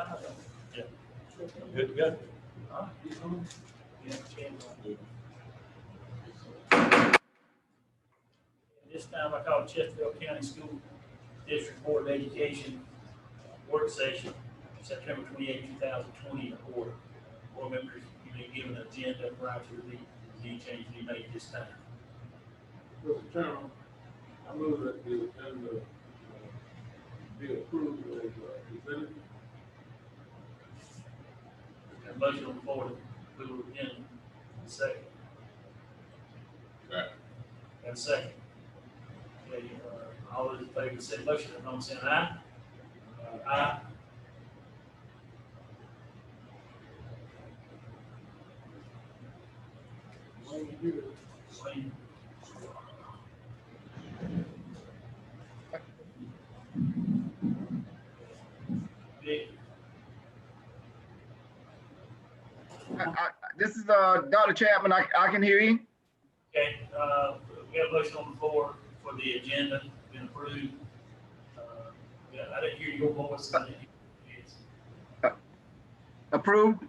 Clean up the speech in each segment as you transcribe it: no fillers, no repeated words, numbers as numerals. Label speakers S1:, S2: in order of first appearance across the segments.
S1: 5.
S2: Yeah. Good to go.
S1: All right, get going. Yeah, this time I call Chesterfield County School District Board of Education work session, September 28, 2020, in order. Board members, you may give an agenda prior to the meeting. Any change to be made this time?
S3: Mr. Chairman, I move that the agenda be approved as presented.
S1: Got a motion on the floor to approve the agenda. Second.
S3: Right.
S1: Got a second. Okay, all those in favor of said motion, if not saying aye. Aye. Wayne. Vic.
S4: This is Dr. Chapman. I can hear you.
S1: Okay, we have a motion on the floor for the agenda, been approved. Yeah, I didn't hear your voice. I didn't hear his.
S4: Approved.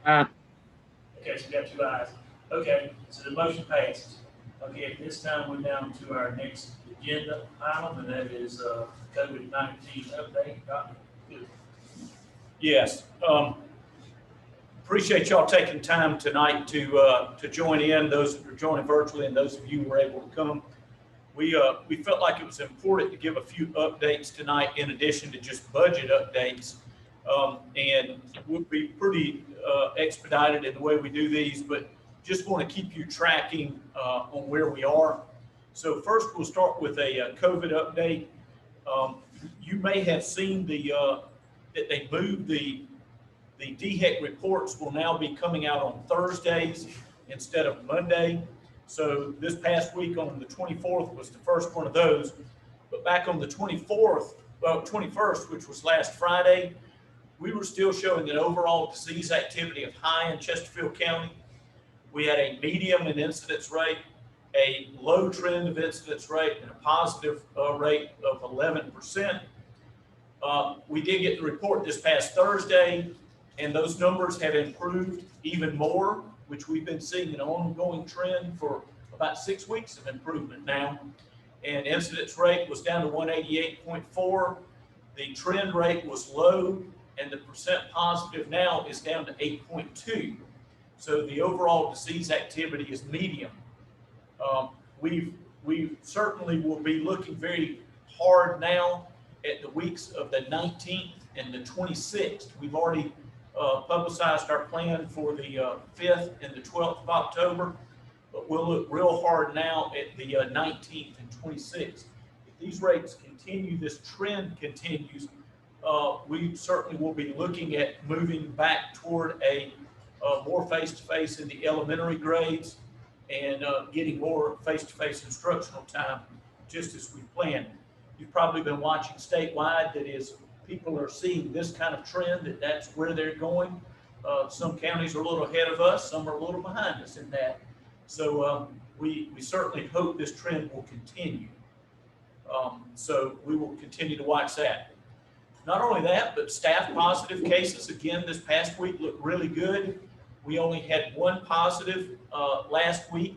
S1: Okay, so we got 2 ayes. Okay, so the motion passes. Okay, at this time, we're down to our next agenda item, and that is COVID-19 update. Dr. Good.
S2: Yes. Appreciate y'all taking time tonight to join in, those that are joining virtually and those of you who were able to come. We felt like it was important to give a few updates tonight in addition to just budget updates. And we'll be pretty expedited in the way we do these, but just want to keep you tracking on where we are. So first we'll start with a COVID update. You may have seen that they moved the DHEC reports will now be coming out on Thursdays instead of Monday. So this past week on the 24th was the first one of those, but back on the 21st, which was last Friday, we were still showing an overall disease activity of high in Chesterfield County. We had a medium in incidence rate, a low trend of incidence rate, and a positive rate of 11%. We did get the report this past Thursday, and those numbers have improved even more, which we've been seeing an ongoing trend for about 6 weeks of improvement now. And incidence rate was down to 188.4. The trend rate was low, and the percent positive now is down to 8.2. So the overall disease activity is medium. We certainly will be looking very hard now at the weeks of the 19th and the 26th. We've already publicized our plan for the 5th and the 12th of October, but we'll look real hard now at the 19th and 26th. If these rates continue, this trend continues, we certainly will be looking at moving back toward a more face-to-face in the elementary grades and getting more face-to-face instructional time, just as we planned. You've probably been watching statewide that is people are seeing this kind of trend, that's where they're going. Some counties are a little ahead of us, some are a little behind us in that. So we certainly hope this trend will continue. So we will continue to watch that. Not only that, but staff positive cases, again, this past week looked really good. We only had 1 positive last week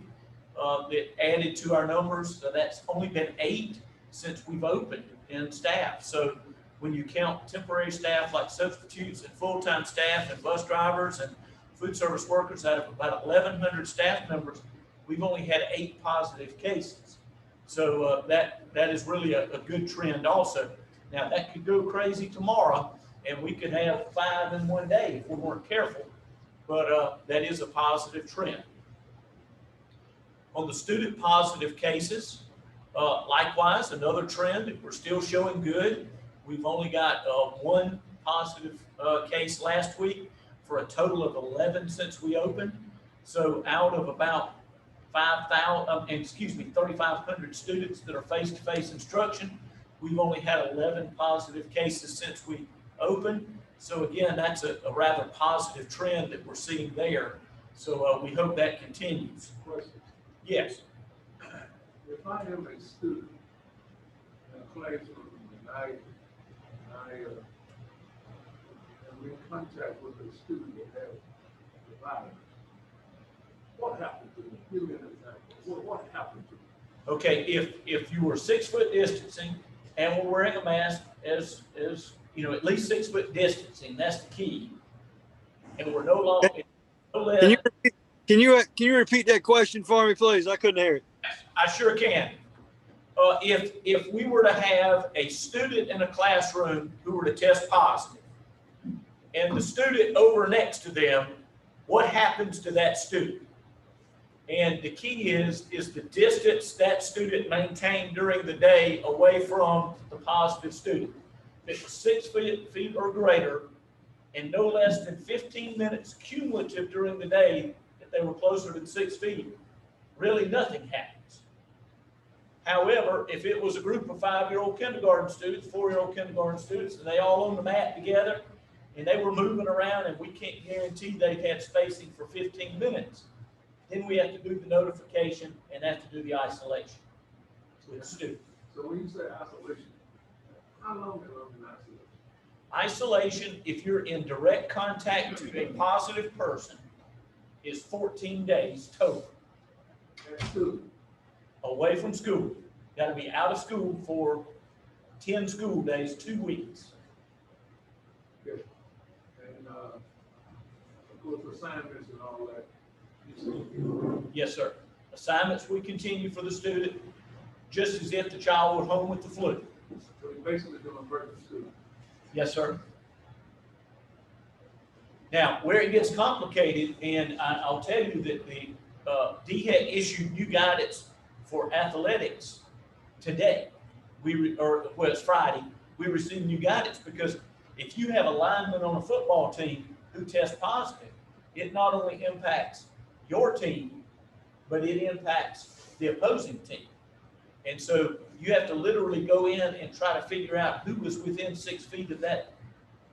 S2: that added to our numbers. So that's only been 8 since we've opened in staff. So when you count temporary staff like substitutes and full-time staff and bus drivers and food service workers out of about 1,100 staff members, we've only had 8 positive cases. So that is really a good trend also. Now that could go crazy tomorrow and we could have 5 in one day if we weren't careful, but that is a positive trend. On the student positive cases, likewise, another trend, we're still showing good. We've only got 1 positive case last week for a total of 11 since we opened. So out of about 3,500 students that are face-to-face instruction, we've only had 11 positive cases since we opened. So again, that's a rather positive trend that we're seeing there. So we hope that continues.
S3: Question.
S2: Yes.
S3: If I am a student in a classroom and I I'm in contact with a student that has the virus. What happened to them? Give me an example. What happened to them?
S2: Okay, if you were 6 foot distancing and were wearing a mask as at least 6 foot distancing, that's the key. And we're no longer, no less.
S5: Can you repeat that question for me, please? I couldn't hear it.
S2: I sure can. If we were to have a student in a classroom who were to test positive, and the student over next to them, what happens to that student? And the key is the distance that student maintained during the day away from the positive student. If it was 6 feet or greater, and no less than 15 minutes cumulative during the day, if they were closer than 6 feet, really nothing happens. However, if it was a group of 5-year-old kindergarten students, 4-year-old kindergarten students, and they all on the mat together, and they were moving around, and we can't guarantee they had spacing for 15 minutes, then we have to do the notification and have to do the isolation with the student.
S3: So when you say isolation, how long are they in isolation?
S2: Isolation, if you're in direct contact to a positive person, is 14 days total.
S3: At school?
S2: Away from school. Got to be out of school for 10 school days, 2 weeks.
S3: Okay. And, of course, assignments and all that.
S2: Yes, sir. Assignments we continue for the student, just as if the child were home with the flu.
S3: So you're basically doing virtual school.
S2: Yes, sir. Now, where it gets complicated, and I'll tell you that the DHEC issued new guidance for athletics today. It's Friday. We received new guidance because if you have a lineman on a football team who tests positive, it not only impacts your team, but it impacts the opposing team. And so you have to literally go in and try to figure out who was within 6 feet of that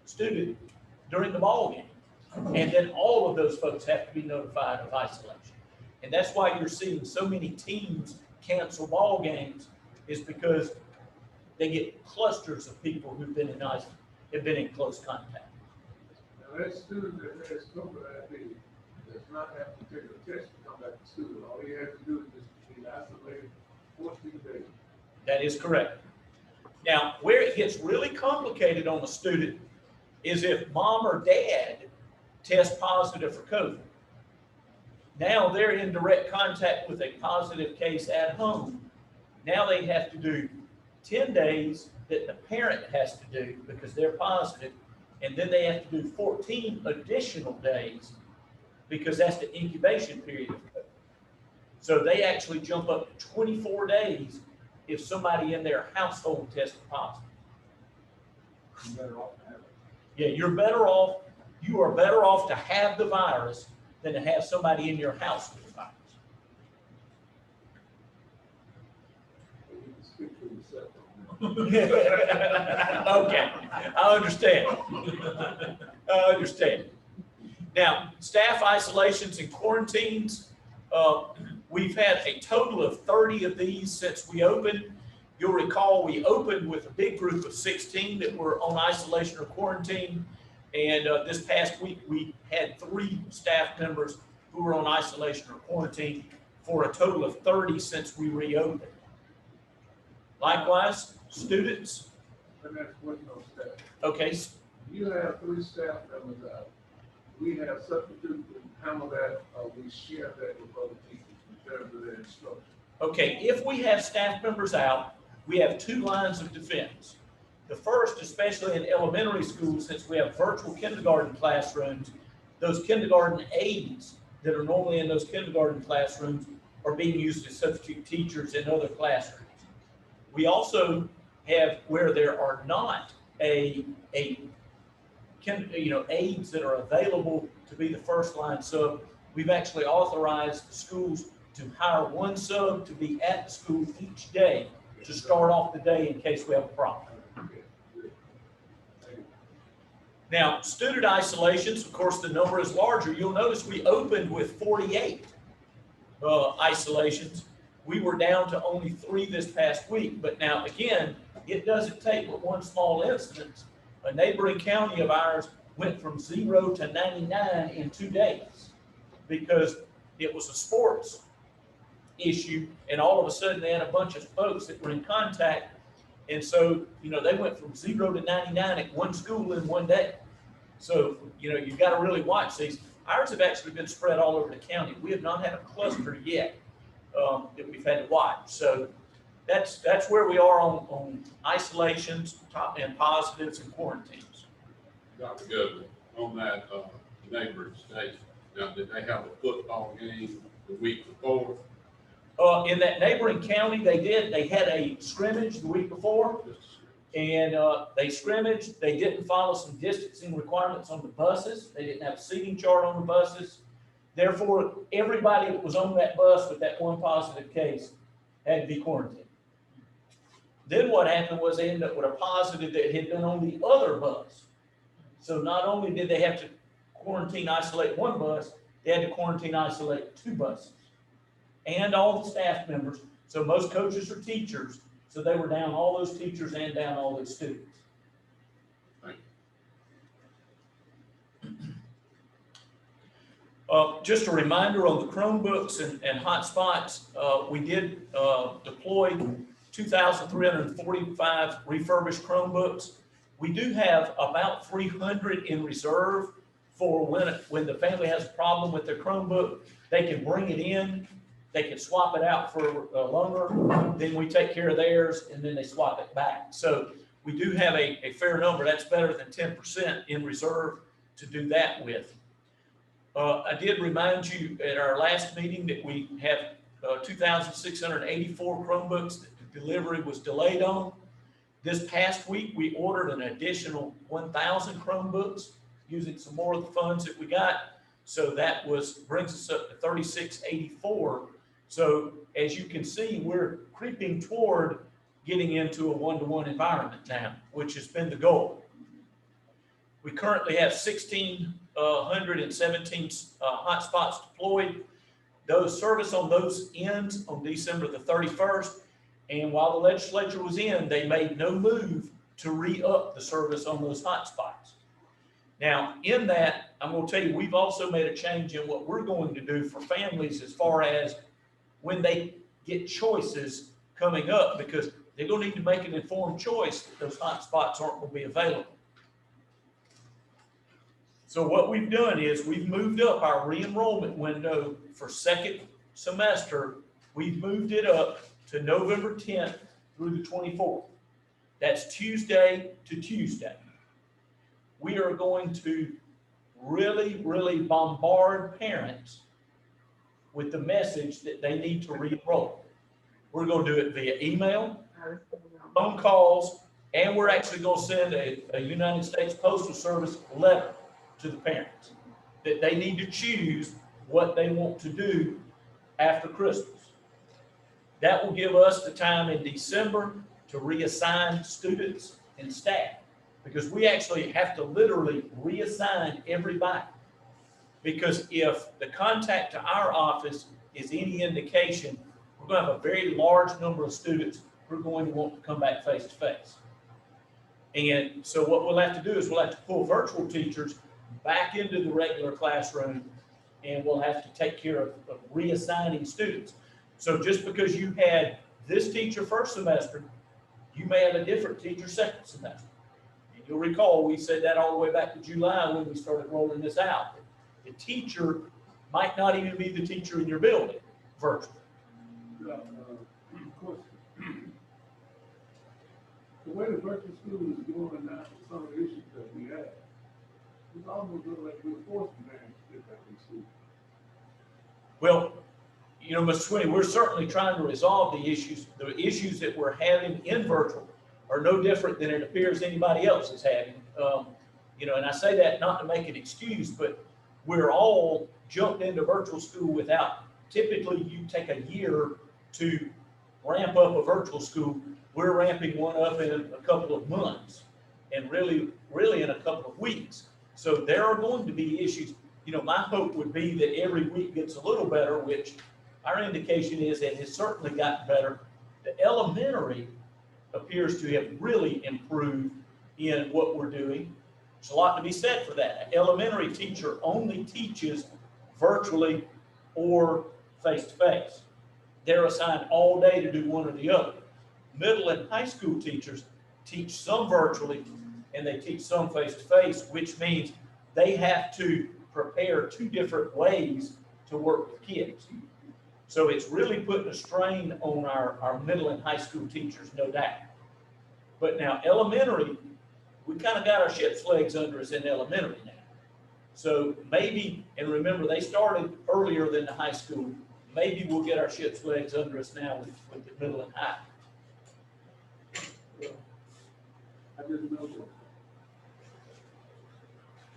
S2: student during the ball game. And then all of those folks have to be notified of isolation. And that's why you're seeing so many teams cancel ball games, is because they get clusters of people who've been in close contact.
S3: Now, that student that has COVID-19 does not have to take a test to come back to school. All he has to do is just be isolated 14 days.
S2: That is correct. Now, where it gets really complicated on a student is if mom or dad test positive for COVID. Now they're in direct contact with a positive case at home. Now they have to do 10 days that the parent has to do because they're positive, and then they have to do 14 additional days because that's the incubation period of COVID. So they actually jump up to 24 days if somebody in their household tested positive.
S3: You're better off to have it.
S2: Yeah, you are better off to have the virus than to have somebody in your house with the virus.
S3: You can speak for yourself.
S2: Okay, I understand. I understand. Now, staff isolations and quarantines, we've had a total of 30 of these since we opened. You'll recall we opened with a big group of 16 that were on isolation or quarantine. And this past week, we had 3 staff members who were on isolation or quarantine for a total of 30 since we reopened. Likewise, students.
S3: Let me ask one more step.
S2: Okay,
S3: You have 3 staff members out. We have substitutes and handle that, we share that with other teachers in terms of their instruction.
S2: okay, if we have staff members out, we have 2 lines of defense. The first, especially in elementary schools, since we have virtual kindergarten classrooms, those kindergarten aides that are normally in those kindergarten classrooms are being used as substitute teachers in other classrooms. We also have where there are not aides that are available to be the first line sub. We've actually authorized the schools to hire 1 sub to be at the school each day to start off the day in case we have a problem. Now, student isolations, of course, the number is larger. You'll notice we opened with 48 isolations. We were down to only 3 this past week. But now, again, it doesn't take but one small incident. A neighboring county of ours went from 0 to 99 in 2 days because it was a sports issue, and all of a sudden they had a bunch of folks that were in contact. And so, they went from 0 to 99 at one school in 1 day. So, you've got to really watch these. Ours have actually been spread all over the county. We have not had a cluster yet that we've had to watch. So that's where we are on isolations, and positives and quarantines.
S6: Dr. Goodman, on that neighboring state, now, did they have a football game the week before?
S2: In that neighboring county, they did. They had a scrimmage the week before, and they scrimmaged. They didn't follow some distancing requirements on the buses. They didn't have a seating chart on the buses. Therefore, everybody that was on that bus with that one positive case had to be quarantined. Then what happened was they ended up with a positive that had been on the other bus. So not only did they have to quarantine, isolate one bus, they had to quarantine, isolate 2 buses and all the staff members. So most coaches are teachers. So they were down all those teachers and down all those students.
S6: Thank
S2: Just a reminder on the Chromebooks and hotspots, we did deploy 2,345 refurbished Chromebooks. We do have about 300 in reserve for when the family has a problem with their Chromebook, they can bring it in, they can swap it out for longer, then we take care of theirs, and then they swap it back. So we do have a fair number. That's better than 10% in reserve to do that with. I did remind you at our last meeting that we have 2,684 Chromebooks that the delivery was delayed on. This past week, we ordered an additional 1,000 Chromebooks using some more of the funds that we got. So that brings us up to 3,684. So as you can see, we're creeping toward getting into a one-to-one environment now, which has been the goal. We currently have 1,617 hotspots deployed. Those service on those ends on December the 31st. And while the legislature was in, they made no move to re-up the service on those hotspots. Now, in that, I'm going to tell you, we've also made a change in what we're going to do for families as far as when they get choices coming up, because they're going to need to make an informed choice that those hotspots aren't going to be available. So what we've done is we've moved up our re-enrollment window for second semester. We've moved it up to November 10th through the 24th. That's Tuesday to Tuesday. We are going to really, really bombard parents with the message that they need to re-enroll. We're going to do it via email, phone calls, and we're actually going to send a United States Postal Service letter to the parents that they need to choose what they want to do after Christmas. That will give us the time in December to reassign students and staff, because we actually have to literally reassign everybody. Because if the contact to our office is any indication, we're going to have a very large number of students who are going to want to come back face to face. And so what we'll have to do is we'll have to pull virtual teachers back into the regular classroom, and we'll have to take care of reassigning students. So just because you had this teacher first semester, you may have a different teacher second semester. And you'll recall we said that all the way back to July when we started rolling this out. The teacher might not even be the teacher in your building virtually.
S3: The way the virtual school is going now, some of the issues that we have, it's almost like we're forcing parents to get back in school.
S2: Well, you know, Mr. Swinney, we're certainly trying to resolve the issues. The issues that we're having in virtual are no different than it appears anybody else is having. You know, and I say that not to make an excuse, but we're all jumped into virtual school without, typically you take a year to ramp up a virtual school. We're ramping one up in a couple of months, and really in a couple of weeks. So there are going to be issues. You know, my hope would be that every week gets a little better, which our indication is it has certainly gotten better. The elementary appears to have really improved in what we're doing. There's a lot to be said for that. An elementary teacher only teaches virtually or face-to-face. They're assigned all day to do one or the other. Middle and high school teachers teach some virtually and they teach some face-to-face, which means they have to prepare two different ways to work with kids. So it's really putting a strain on our middle and high school teachers, no doubt. But now elementary, we kind of got our ship's legs under us in elementary now. So maybe, and remember, they started earlier than the high school, maybe we'll get our ship's legs under us now with the middle and high.
S3: I just know that.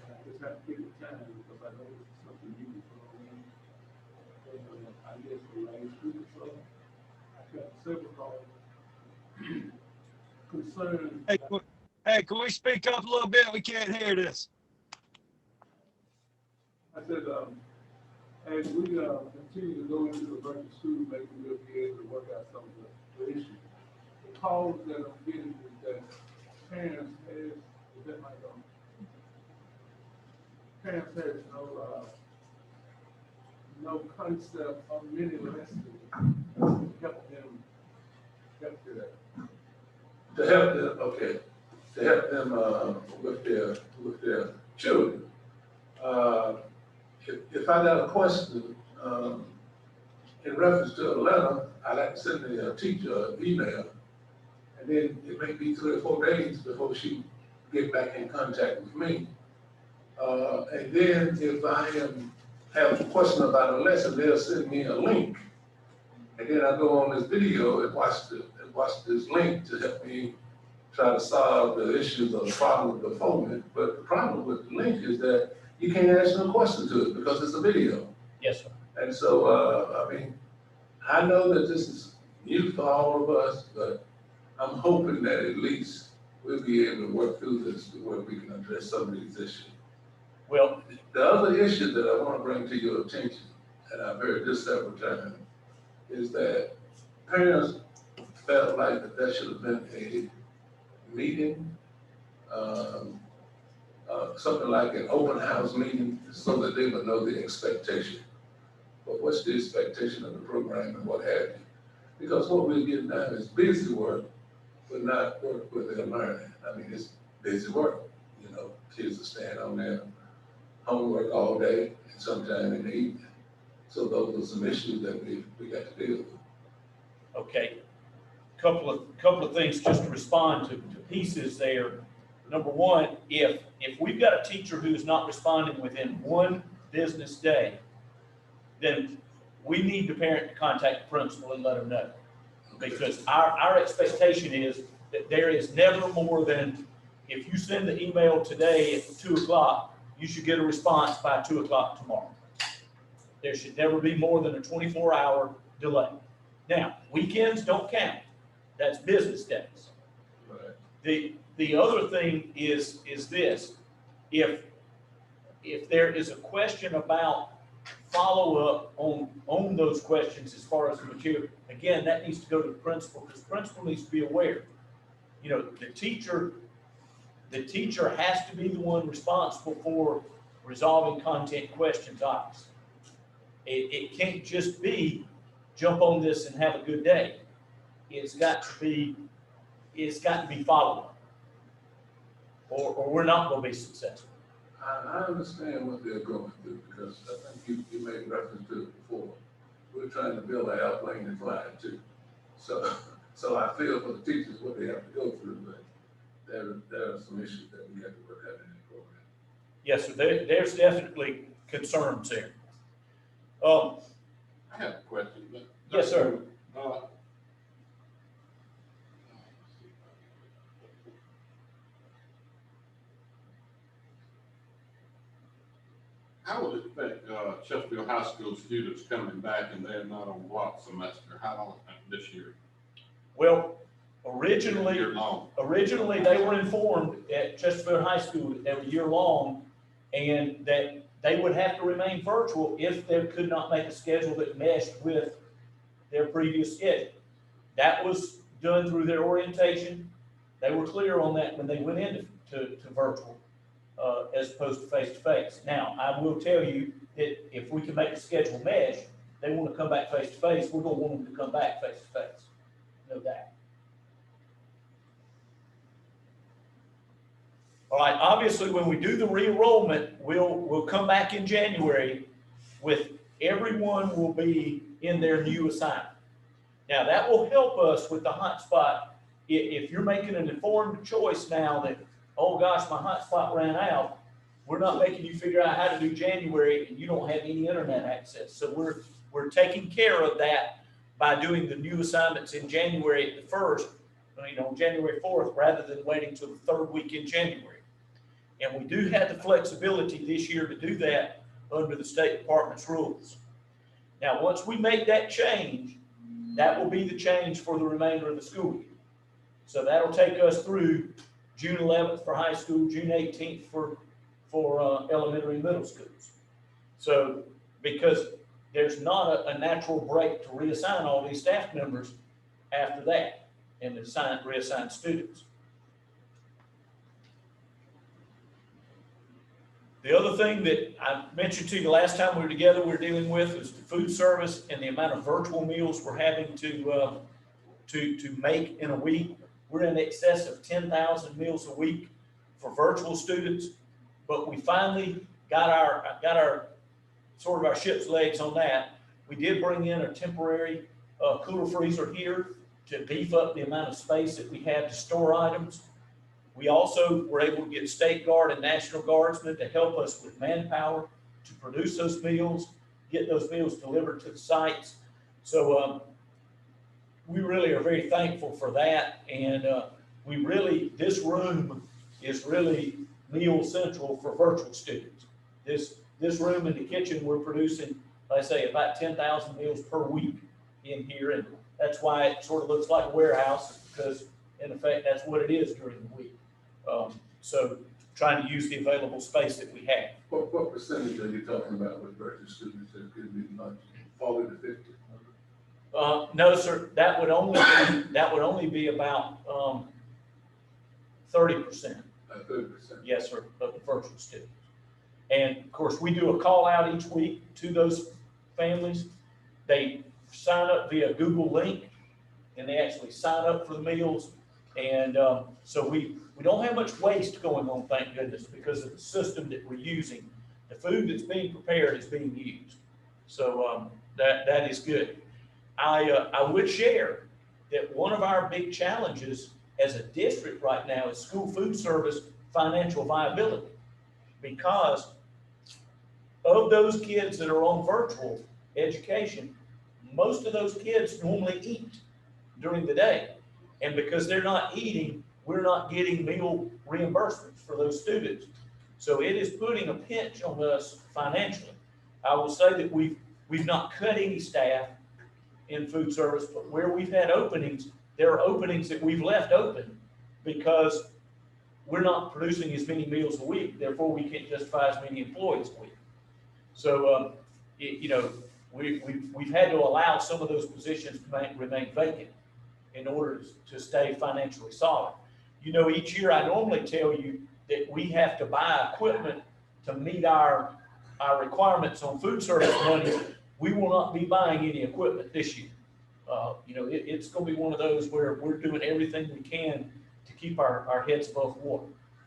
S3: I just have to take the time because I know it's something you can put on. And I guess the last week or so, I got several calls concerned.
S5: Hey, can we speak up a little bit? We can't hear this.
S3: I said, as we continue to go into the virtual school, maybe we'll be able to work out some of the issues. The calls that I'm getting is that parents has, is that my dog? Parents has no concept of many lessons to help them get that.
S7: To help them, okay, to help them with their children. If I got a question in reference to a letter, I like to send the teacher an email, and then it may be 3 or 4 days before she get back in contact with me. And then if I have a question about a lesson, they'll send me a link, and then I go on this video and watch this link to help me try to solve the issues or the problem before me. But the problem with the link is that you can't ask no question to it because it's a video.
S2: Yes, sir.
S7: And so, I mean, I know that this is new for all of us, but I'm hoping that at least we'll be able to work through this to where we can address some of these issues.
S2: Well,
S7: The other issue that I want to bring to your attention, and I've heard this several times, is that parents felt like that there should have been a meeting, something like an open house meeting, so that they would know the expectation. But what's the expectation of the program and what have you? Because what we're getting now is busy work, but not work where they're learning. I mean, it's busy work. You know, kids are staying on their homework all day and sometime in the evening. So those are some issues that we got to deal with.
S2: okay. Couple of things just to respond to pieces there. Number one, if we've got a teacher who's not responding within one business day, then we need the parent to contact the principal and let them know. Because our expectation is that there is never more than, if you send the email today at 2 o'clock, you should get a response by 2 o'clock tomorrow. There should never be more than a 24-hour delay. Now, weekends don't count. That's business days.
S7: Right.
S2: The other thing is this: if there is a question about follow-up on those questions as far as the material, again, that needs to go to the principal, because the principal needs to be aware. You know, the teacher has to be the one responsible for resolving content questions, obviously. It can't just be jump on this and have a good day. It's got to be follow-up, or we're not going to be successful.
S7: I understand what they're going through, because I think you made reference to it before. We're trying to build an airplane and fly it too. So I feel for the teachers what they have to go through, but there are some issues that we have to work out in the program.
S2: Yes, sir. There's definitely concerns there.
S6: I have a question.
S2: Yes, sir.
S6: How will it affect Chesterfield High School students coming back and they're not on block semester? How long this year?
S2: Well,
S6: Year long.
S2: originally they were informed at Chesterfield High School that they were year-long and that they would have to remain virtual if they could not make a schedule that meshed with their previous schedule. That was done through their orientation. They were clear on that when they went into virtual. as opposed to face-to-face. Now, I will tell you that if we can make the schedule mesh, they want to come back face-to-face, we're going to want them to come back face-to-face, no doubt. All right, obviously, when we do the re-enrollment, we'll come back in January with everyone will be in their new assignment. Now, that will help us with the hotspot. If you're making an informed choice now that, oh gosh, my hotspot ran out, we're not making you figure out how to do January and you don't have any internet access. So we're taking care of that by doing the new assignments in January at the 1st, January 4th, rather than waiting till the 3rd week in January. And we do have the flexibility this year to do that under the State Department's rules. Now, once we make that change, that will be the change for the remainder of the school year. So that'll take us through June 11th for high school, June 18th for elementary and middle schools. So because there's not a natural break to reassign all these staff members after that and reassign students. The other thing that I mentioned to you last time we were together, we were dealing with was the food service and the amount of virtual meals we're having to make in a week. We're in excess of 10,000 meals a week for virtual students, but we finally got our sort of our ship's legs on that. We did bring in a temporary cooler freezer here to beef up the amount of space that we have to store items. We also were able to get State Guard and National Guardsmen to help us with manpower to produce those meals, get those meals delivered to the sites. So we really are very thankful for that. And this room is really meal central for virtual students. This room in the kitchen, we're producing, like I say, about 10,000 meals per week in here. And that's why it sort of looks like a warehouse, because in effect, that's what it is during the week. So trying to use the available space that we have.
S7: What percentage are you talking about with virtual students that could be like 40 to 50?
S2: No, sir, that would only be about 30%.
S7: 30%.
S2: Yes, sir, of the virtual students. And of course, we do a call out each week to those families. They sign up via Google Link and they actually sign up for the meals. And so we don't have much waste going on, thank goodness, because of the system that we're using. The food that's being prepared is being used. So that is good. I would share that one of our big challenges as a district right now is school food service financial viability, because of those kids that are on virtual education, most of those kids normally eat during the day. And because they're not eating, we're not getting meal reimbursements for those students. So it is putting a pinch on us financially. I will say that we've not cut any staff in food service, but where we've had openings, there are openings that we've left open because we're not producing as many meals a week. Therefore, we can't justify as many employees a week. So, we've had to allow some of those positions to remain vacant in order to stay financially solid. Each year I normally tell you that we have to buy equipment to meet our requirements on food service money. We will not be buying any equipment this year. It's going to be one of those where we're doing everything we can to keep our heads above water.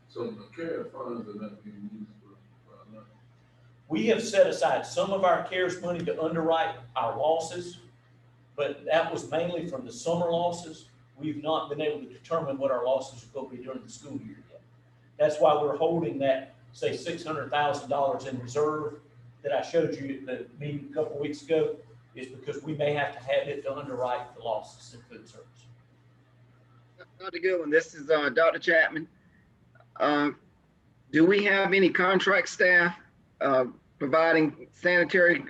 S7: So the CARES funds are not being used for nothing.
S2: We have set aside some of our CARES money to underwrite our losses, but that was mainly from the summer losses. We've not been able to determine what our losses are going to be during the school year yet. That's why we're holding that, say, $600,000 in reserve that I showed you at the meeting a couple of weeks ago, is because we may have to have it to underwrite the losses in food service.
S4: Dr. Goodwin, this is Dr. Chapman. Do we have any contract staff providing sanitary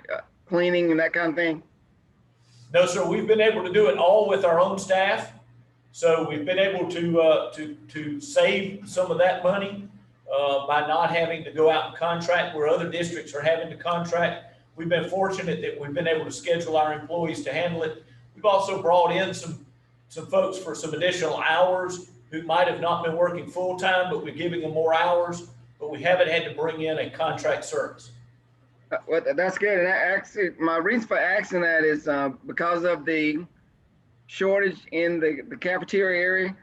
S4: cleaning and that kind of thing?
S2: No, sir. We've been able to do it all with our own staff. So we've been able to save some of that money by not having to go out and contract where other districts are having to contract. We've been fortunate that we've been able to schedule our employees to handle it. We've also brought in some folks for some additional hours who might have not been working full time, but we're giving them more hours. But but we haven't had to bring in a contract service.
S4: Well, that's good. And actually, my reason for asking that is because of the shortage in the cafeteria area.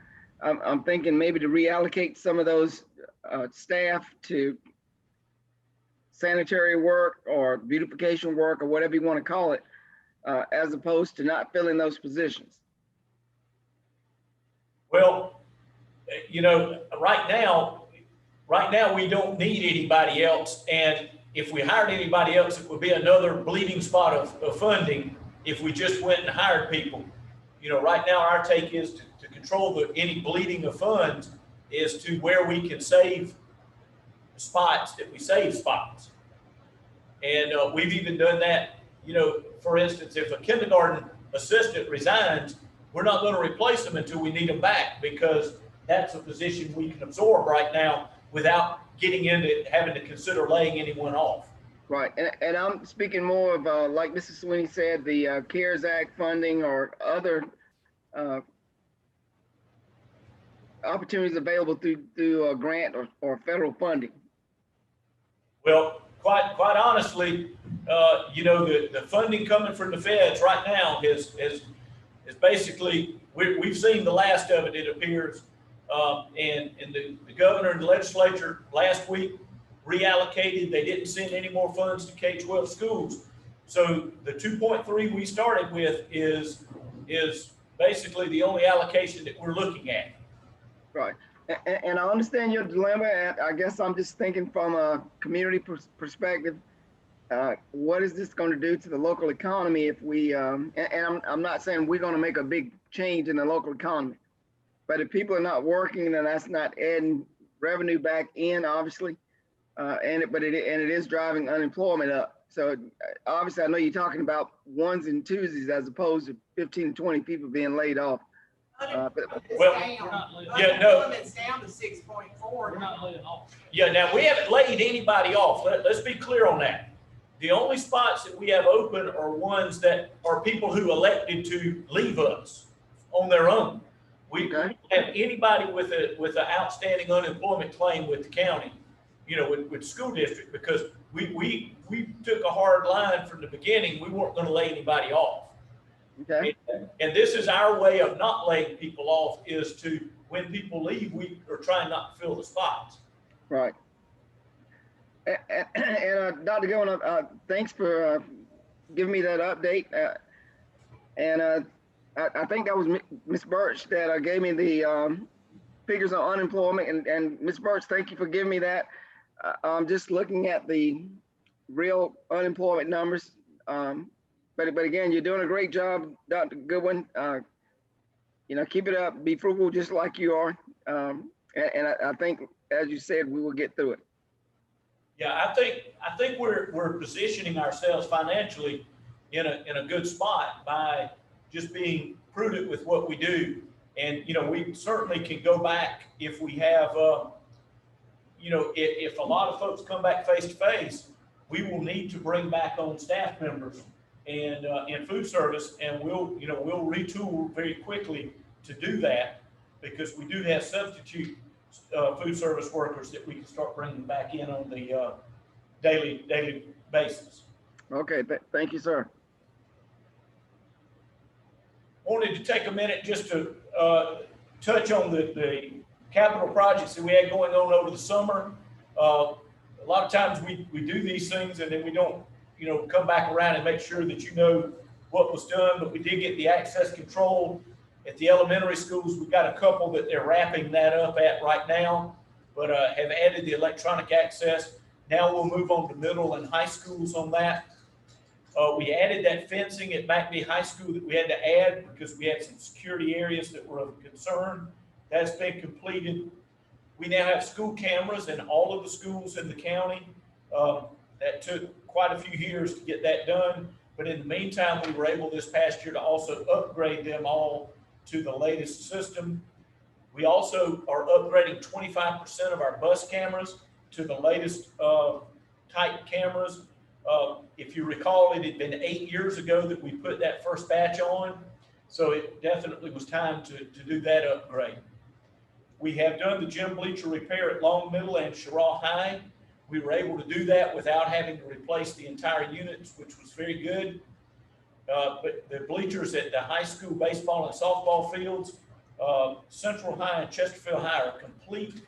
S4: I'm thinking maybe to reallocate some of those staff to sanitary work or beautification work or whatever you want to call it, as opposed to not filling those positions.
S2: Well, you know, right now we don't need anybody else. And if we hired anybody else, it would be another bleeding spot of funding if we just went and hired people. You know, right now our take is to control any bleeding of funds is to where we can save spots, if we save spots. And we've even done that, you know, for instance, if a kindergarten assistant resigns, we're not going to replace them until we need them back, because that's a position we can absorb right now without getting into having to consider laying anyone off.
S4: Right, and I'm speaking more of, like Mrs. Sweeney said, the CARES Act funding or other opportunities available through a grant or federal funding.
S2: Well, quite honestly, you know, the funding coming from the feds right now is basically, we've seen the last of it, it appears. And the governor and the legislature last week reallocated. They didn't send any more funds to K-12 schools. So the 2.3 we started with is basically the only allocation that we're looking at.
S4: Right. And I understand your dilemma. And I guess I'm just thinking from a community perspective. What is this going to do to the local economy if we, and I'm not saying we're going to make a big change in the local economy, but if people are not working, then that's not adding revenue back in, obviously. And it is driving unemployment up. So obviously I know you're talking about ones and twosies as opposed to 15 to 20 people being laid off.
S8: Unemployment's down to 6.4.
S1: We're not laying off.
S2: Yeah, now we haven't laid anybody off. Let's be clear on that. The only spots that we have open are ones that are people who elected to leave us on their own. We don't have anybody with an outstanding unemployment claim with the county, you know, with the school district, because we took a hard line from the beginning. We weren't going to lay anybody off.
S4: Okay.
S2: And this is our way of not laying people off, is to, when people leave, we are trying not to fill the spots.
S4: Right. And Dr. Gowen, thanks for giving me that update. I think that was Ms. Birch that gave me the figures on unemployment. And Ms. Birch, thank you for giving me that. I'm just looking at the real unemployment numbers. But again, you're doing a great job, Dr. Goodwin. You know, keep it up. Be frugal, just like you are. And I think, as you said, we will get through it.
S2: Yeah, I think we're positioning ourselves financially in a good spot by just being prudent with what we do. And, you know, we certainly can go back if we have, you know, if a lot of folks come back face to face, we will need to bring back on staff members and in food service, and we'll retool very quickly to do that, because we do have substitute food service workers that we can start bringing back in on the daily basis.
S4: Okay, thank you, sir.
S2: Wanted to take a minute just to touch on the capital projects that we had going on over the summer. A lot of times we do these things and then we don't, you know, come back around and make sure that you know what was done, but we did get the access control at the elementary schools. We've got a couple that they're wrapping that up at right now, but have added the electronic access. Now we'll move on to middle and high schools on that. We added that fencing at McBee High School that we had to add because we had some security areas that were of concern. That's been completed. We now have school cameras in all of the schools in the county. That took quite a few years to get that done. But in the meantime, we were able this past year to also upgrade them all to the latest system. We also are upgrading 25% of our bus cameras to the latest type cameras. If you recall, it had been 8 years ago that we put that first batch on. So it definitely was time to do that upgrade. We have done the gym bleacher repair at Long Middle and Sherraw High. We were able to do that without having to replace the entire units, which was very good. But the bleachers at the high school baseball and softball fields, Central High and Chesterfield High are complete.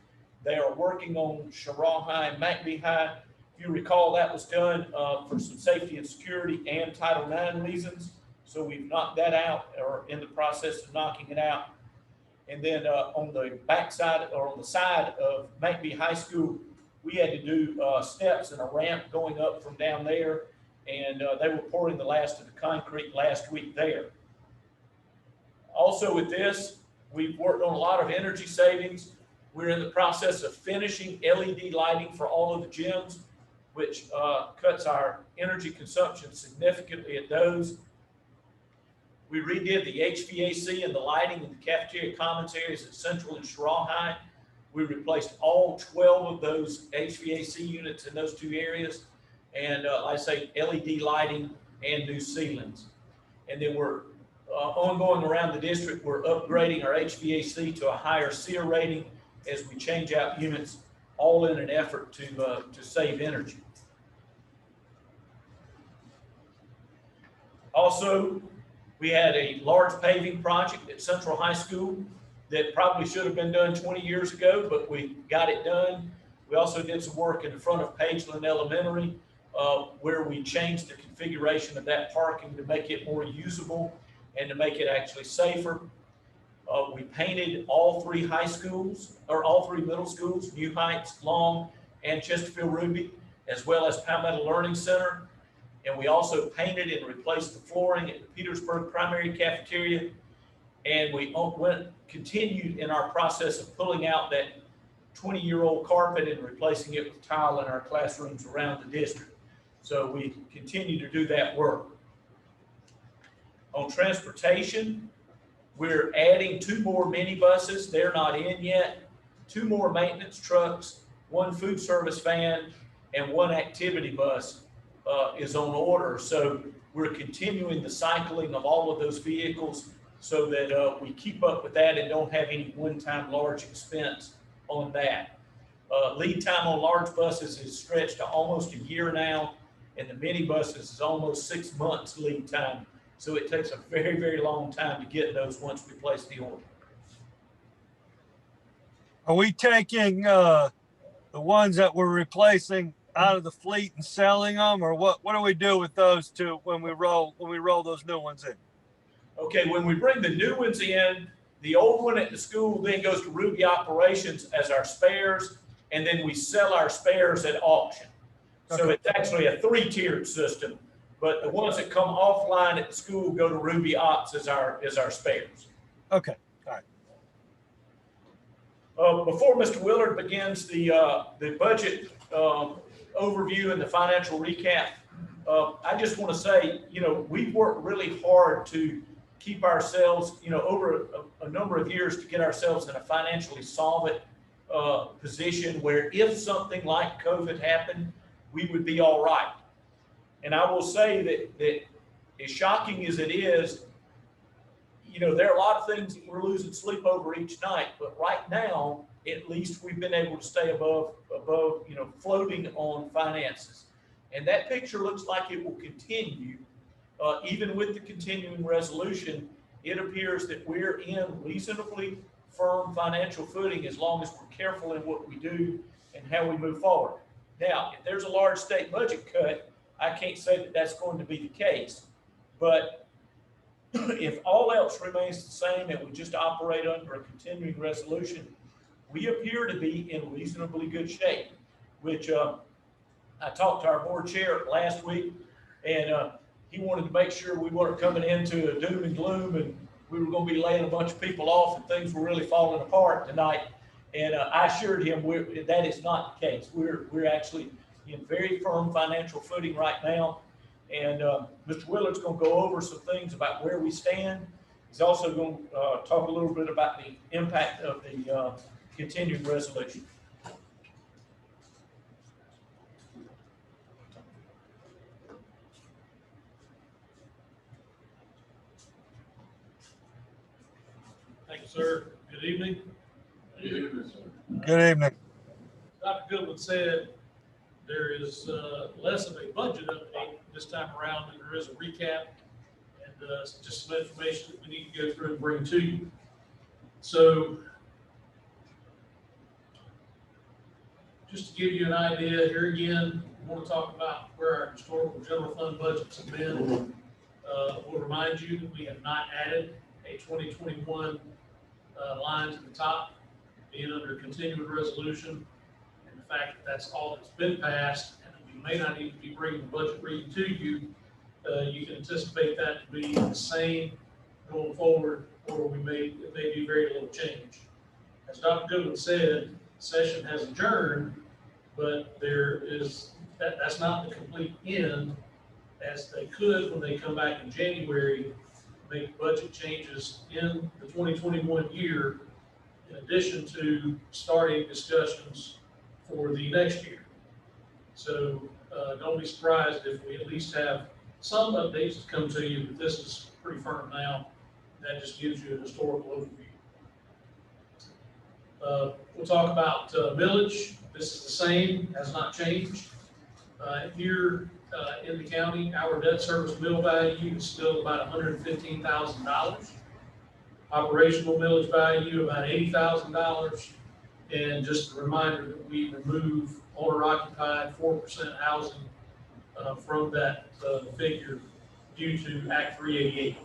S2: They are working on Sherraw High and McBee High. If you recall, that was done for some safety and security and Title IX reasons. So we've knocked that out, or in the process of knocking it out. And then on the backside, or on the side of McBee High School, we had to do steps and a ramp going up from down there. And they were pouring the last of the concrete last week there. Also with this, we've worked on a lot of energy savings. We're in the process of finishing LED lighting for all of the gyms, which cuts our energy consumption significantly at those. We redid the HVAC and the lighting in the cafeteria commons areas at Central and Sherraw High. We replaced all 12 of those HVAC units in those two areas. And like I say, LED lighting and new ceilings. And then we're ongoing around the district. We're upgrading our HVAC to a higher SEER rating as we change out units, all in an effort to save energy. Also, we had a large paving project at Central High School that probably should have been done 20 years ago, but we got it done. We also did some work in the front of Pageland Elementary, where we changed the configuration of that parking to make it more usable and to make it actually safer. We painted all three high schools, or all three middle schools, New Heights, Long, and Chesterfield Ruby, as well as Palmetto Learning Center. And we also painted and replaced the flooring at the Petersburg Primary Cafeteria. And we continued in our process of pulling out that 20-year-old carpet and replacing it with tile in our classrooms around the district. So we continue to do that work. On transportation, we're adding 2 more minibuses. They're not in yet. 2 more maintenance trucks, 1 food service van, and 1 activity bus is on order. So we're continuing the cycling of all of those vehicles so that we keep up with that and don't have any one-time large expense on that. Lead time on large buses is stretched to almost a year now, and the minibuses is almost 6 months lead time. So it takes a very, very long time to get those once we place the order.
S5: Are we taking the ones that we're replacing out of the fleet and selling them, or what do we do with those two when we roll those new ones in?
S2: Okay, when we bring the new ones in, the old one at the school then goes to Ruby Operations as our spares, and then we sell our spares at auction. So
S5: Okay.
S2: it's actually a 3-tiered system, but the ones that come offline at the school go to Ruby Ops as our spares.
S5: Okay, all right.
S2: Before Mr. Willard begins the budget overview and the financial recap, I just want to say, we've worked really hard to keep ourselves, over a number of years to get ourselves in a financially solvent position where if something like COVID happened, we would be all right. And I will say that as shocking as it is, there are a lot of things that we're losing sleep over each night, but right now, at least we've been able to stay above, floating on finances. And that picture looks like it will continue. Even with the continuing resolution, it appears that we're in reasonably firm financial footing as long as we're careful in what we do and how we move forward. Now, if there's a large state budget cut, I can't say that that's going to be the case. But if all else remains the same and we just operate under a continuing resolution, we appear to be in reasonably good shape, which I talked to our board chair last week, and he wanted to make sure we weren't coming into a doom and gloom and we were going to be laying a bunch of people off and things were really falling apart tonight. And I assured him that is not the case. We're actually in very firm financial footing right now. And Mr. Willard's going to go over some things about where we stand. He's also going to talk a little bit about the impact of the continuing resolution.
S9: Thank you, sir. Good evening.
S6: Good evening, sir.
S5: Good evening.
S9: Dr. Goodwin said there is less of a budget update this time around than there is a recap and just some information that we need to go through and bring to you. So just to give you an idea, here again, we want to talk about where our historical general fund budgets have been. We'll remind you that we have not added a 2021 line to the top, being under continuing resolution, and the fact that that's all that's been passed, and that we may not even be bringing the budget reading to you. You can anticipate that to be the same going forward, or it may be very little change. As Dr. Goodwin said, session has adjourned, but that's not the complete end, as they could, when they come back in January, make budget changes in the 2021 year, in addition to starting discussions for the next year. So don't be surprised if we at least have some updates to come to you, but this is pretty firm now. That just gives you a historical overview. We'll talk about millage. This is the same, has not changed. Here in the county, our debt service mill value is still about $115,000. Operational millage value about $80,000. And just a reminder that we remove owner-occupied 4% housing from that figure due to Act 388.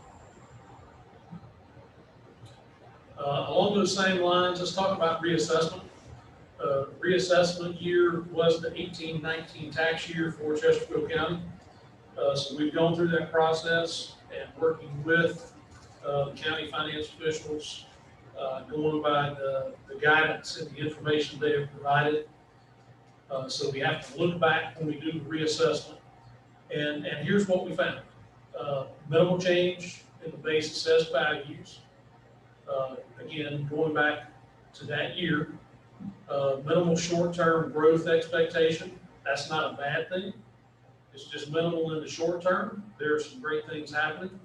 S9: Along those same lines, let's talk about reassessment. Reassessment year was the 18-19 tax year for Chesterfield County. So we've gone through that process and working with the county finance officials, going by the guidance and the information they have provided. So we have to look back when we do the reassessment. And here's what we found. Minimal change in the base assessed values. Again, going back to that year. Minimal short-term growth expectation. That's not a bad thing. It's just minimal in the short term. There are some great things happening,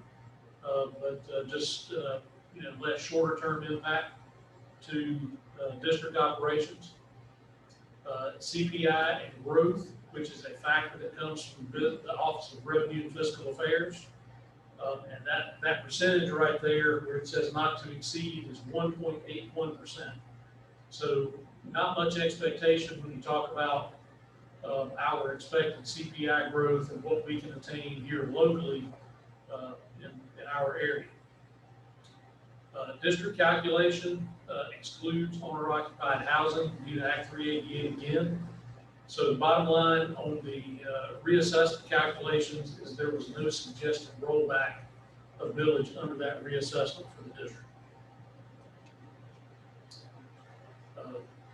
S9: but just less shorter-term impact to district operations. CPI and growth, which is a factor that comes from the Office of Revenue and Fiscal Affairs. And that percentage right there, where it says not to exceed, is 1.81%. So not much expectation when you talk about our expected CPI growth and what we can attain here locally in our area. District calculation excludes owner-occupied housing due to Act 388 again. So the bottom line on the reassessment calculations is there was no suggested rollback of millage under that reassessment for the district.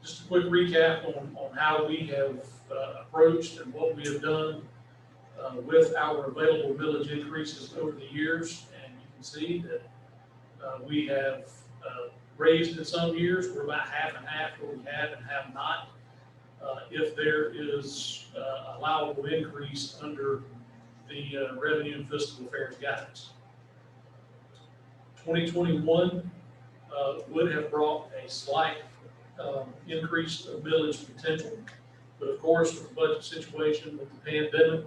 S9: Just a quick recap on how we have approached and what we have done with our available millage increases over the years. And you can see that we have raised in some years. We're about half and half where we have and have not. If there is allowable increase under the Revenue and Fiscal Affairs guidance. 2021 would have brought a slight increase of millage potential, but of course, with the budget situation, with the pandemic,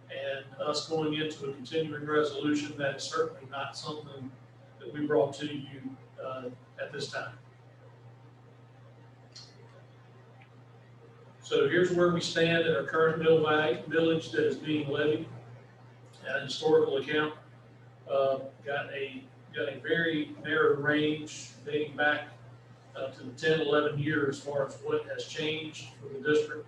S9: and us going into a continuing resolution, that is certainly not something that we brought to you at this time. So here's where we stand at our current millage that is being levied at a historical account. Got a very narrow range dating back to the 10, 11 years as far as what has changed for the district.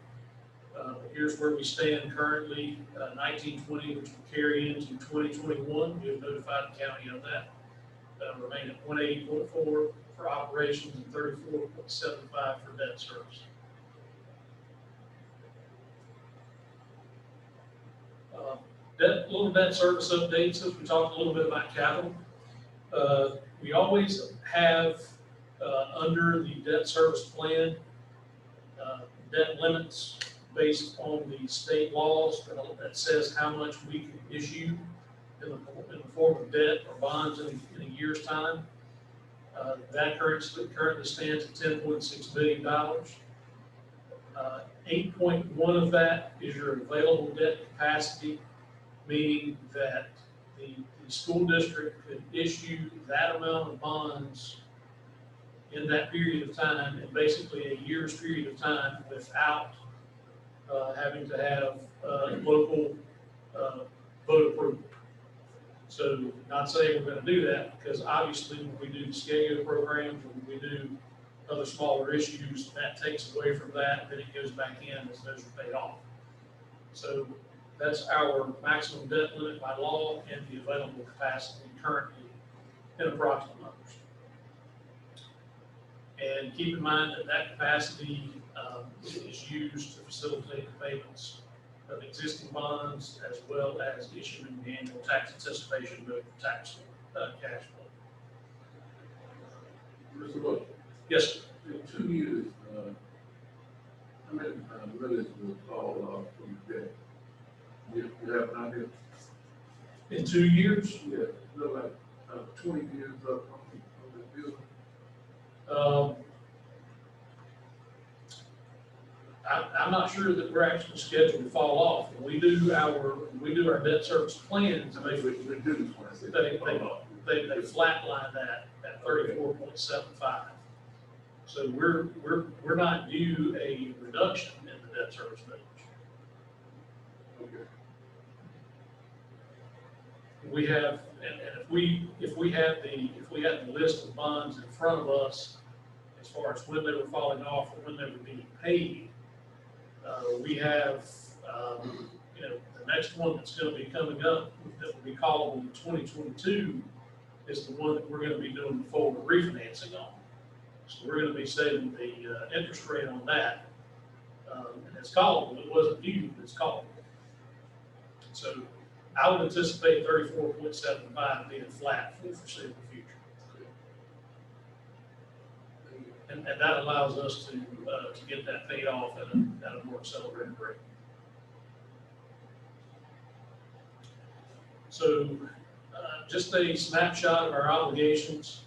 S9: Here's where we stand currently, 1920, which will carry into 2021. We have notified the county of that. Remain at 180.4 for operations and 34.75 for debt service. Little debt service updates as we talked a little bit about capital. We always have under the debt service plan debt limits based on the state laws that says how much we can issue in the form of debt or bonds in a year's time. That currently stands at $10.6 billion. 8.1 of that is your available debt capacity, meaning that the school district could issue that amount of bonds in that period of time, in basically a year's period of time, without having to have local vote approval. So not saying we're gonna do that, because obviously when we do the SCAGO programs, when we do other smaller issues, that takes away from that, then it goes back in as those are paid off. So that's our maximum debt limit by law and the available capacity currently in approximate numbers. And keep in mind that that capacity is used to facilitate the payments of existing bonds, as well as issuing the annual tax anticipation note for tax cash flow.
S7: Mr. Bush,
S9: Yes, sir.
S7: in 2 years, how many millings will fall from the debt? You have an idea?
S9: In 2 years,
S7: Yeah, look like 20 years up on the building.
S9: I'm not sure that we're actually scheduled to fall off. When we do our debt service plans,
S7: How much we reduce when I say
S9: they flatline that at 34.75. So we're not due a reduction in the debt service millage.
S7: Okay.
S9: We have, and if we had the list of bonds in front of us, as far as when they were falling off or when they were being paid, we have, the next one that's going to be coming up that will be callable in 2022 is the one that we're going to be doing the forward refinancing on. So we're going to be saving the interest rate on that. And it's callable. It wasn't due, but it's callable. So I would anticipate 34.75 being flat for the foreseeable future. And that allows us to get that paid off at a more accelerated rate. So just a snapshot of our obligations.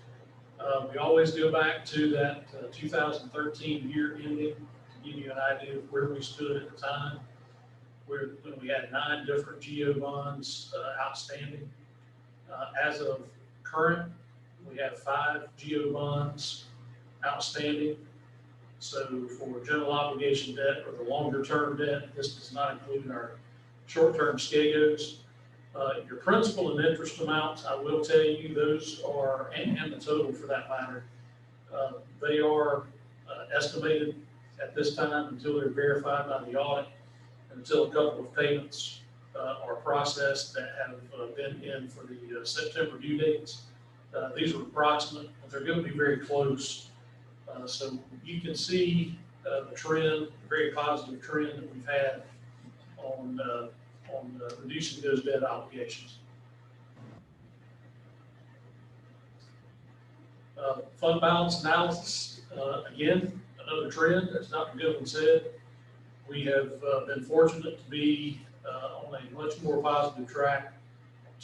S9: We always go back to that 2013 year ending to give you an idea of where we stood at the time, when we had 9 different GO bonds outstanding. As of current, we have 5 GO bonds outstanding. So for general obligation debt or the longer term debt, this does not include our short-term SCAGOs. Your principal and interest amounts, I will tell you, those are, and the total for that matter, they are estimated at this time until they're verified by the audit, until a couple of payments are processed that have been in for the September due dates. These are approximate, but they're going to be very close. So you can see the trend, the very positive trend that we've had on reducing those debt obligations. Fund balance analysis, again, another trend, as Dr. Goodwin said. We have been fortunate to be on a much more positive track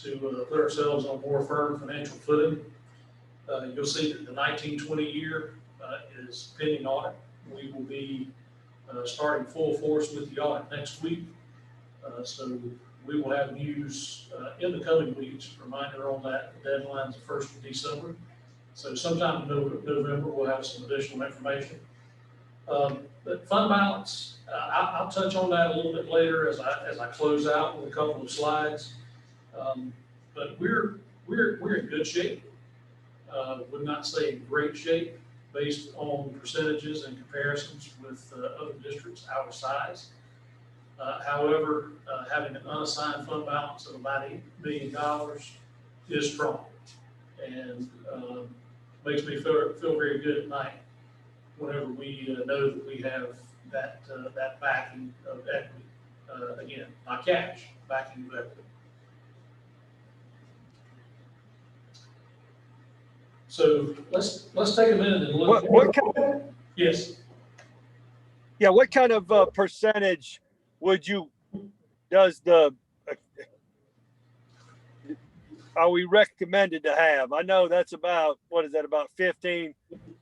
S9: to put ourselves on more firm financial footing. You'll see that the 19-20 year is pending audit. We will be starting full force with the audit next week. So we will have news in the coming weeks. Reminder on that, the deadline's the 1st of December. So sometime in November, we'll have some additional information. But fund balance, I'll touch on that a little bit later as I close out with a couple of slides. But we're in good shape. Would not say in great shape based on percentages and comparisons with other districts our size. However, having an unassigned fund balance of about $8 million is strong, and makes me feel very good at night whenever we know that we have that backing of equity. Again, not cash, backing of equity. So let's take a minute and look.
S5: What kind,
S9: Yes.
S5: yeah, what kind of percentage would you, does the are we recommended to have? I know that's about, what is that, about 15,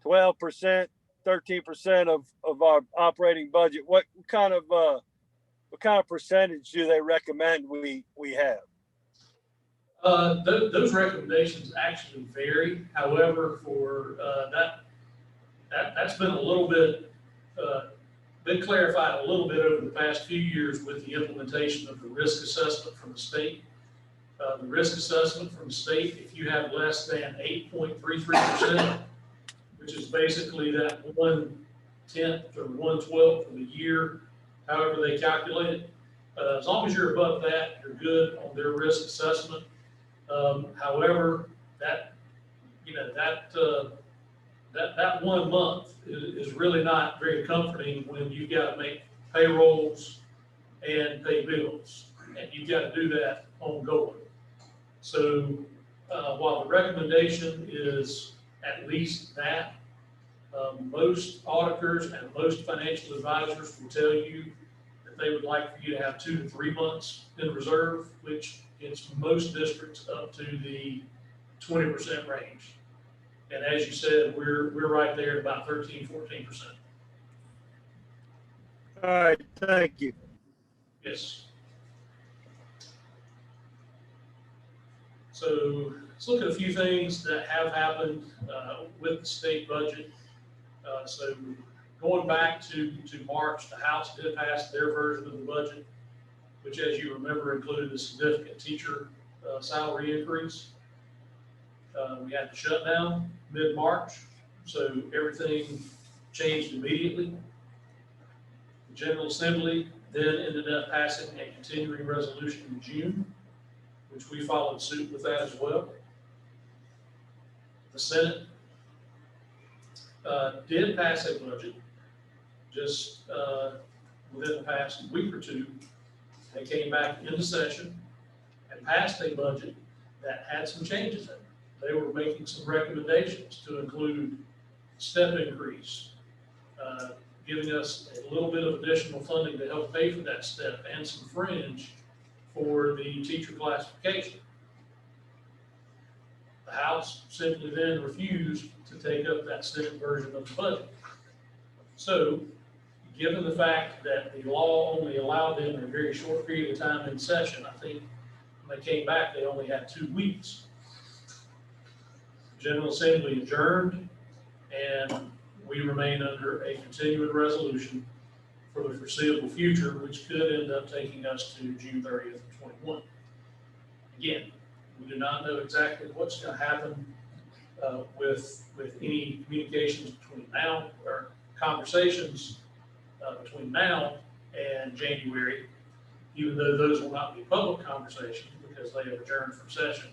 S5: 12%, 13% of our operating budget. What kind of percentage do they recommend we have?
S9: Those recommendations actually vary. However, for that's been a little bit, been clarified a little bit over the past few years with the implementation of the risk assessment from the state. The risk assessment from the state, if you have less than 8.33%, which is basically that 1/10 or 1/12 of the year, however they calculate it, as long as you're above that, you're good on their risk assessment. However, that, you know, that 1 month is really not very comforting when you've got to make payrolls and pay bills, and you've got to do that ongoing. So while the recommendation is at least that, most auditors and most financial advisors will tell you that they would like for you to have 2 to 3 months in reserve, which gets most districts up to the 20% range. And as you said, we're right there at about 13–14%.
S5: All right, thank you.
S9: Yes. So let's look at a few things that have happened with the state budget. So going back to March, the House did pass their version of the budget, which, as you remember, included a significant teacher salary increase. We had the shutdown mid-March, so everything changed immediately. The General Assembly then ended up passing a continuing resolution in June, which we followed suit with that as well. The Senate did pass a budget just within the past week or two. They came back into session and passed a budget that had some changes in it. They were making some recommendations to include step increase, giving us a little bit of additional funding to help pay for that step, and some fringe for the teacher classification. The House simply then refused to take up that Senate version of the budget. So, given the fact that the law only allowed them a very short period of time in session, I think when they came back, they only had 2 weeks. The General Assembly adjourned, and we remain under a continuing resolution for the foreseeable future, which could end up taking us to June 30th of 21. Again, we do not know exactly what's going to happen with any communications between now, or conversations between now and January, even though those will not be public conversations because they have adjourned from session.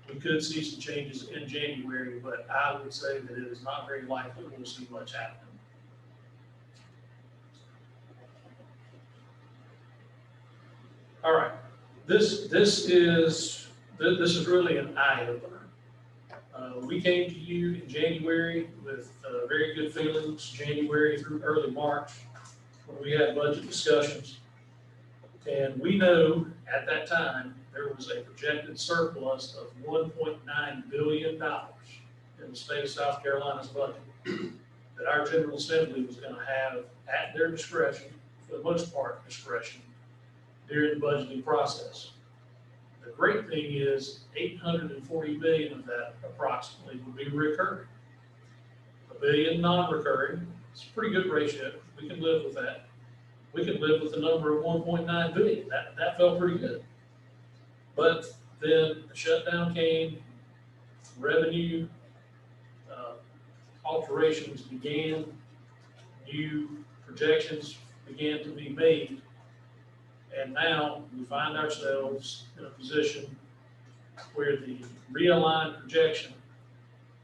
S9: We could see some changes in January, but I would say that it is not very likely we'll see much happen. All right, this is really an eye-opener. We came to you in January with very good feelings, January through early March, when we had budget discussions. And we know at that time, there was a projected surplus of $1.9 billion in the state of South Carolina's budget that our General Assembly was going to have at their discretion, for the most part discretion, during the budgeting process. The great thing is $840 million of that approximately would be recurring. $1 billion non-recurring. It's a pretty good ratio. We can live with that. We could live with the number of $1.9 billion. That felt pretty good. But then the shutdown came, revenue alterations began, new projections began to be made, and now we find ourselves in a position where the realigned projection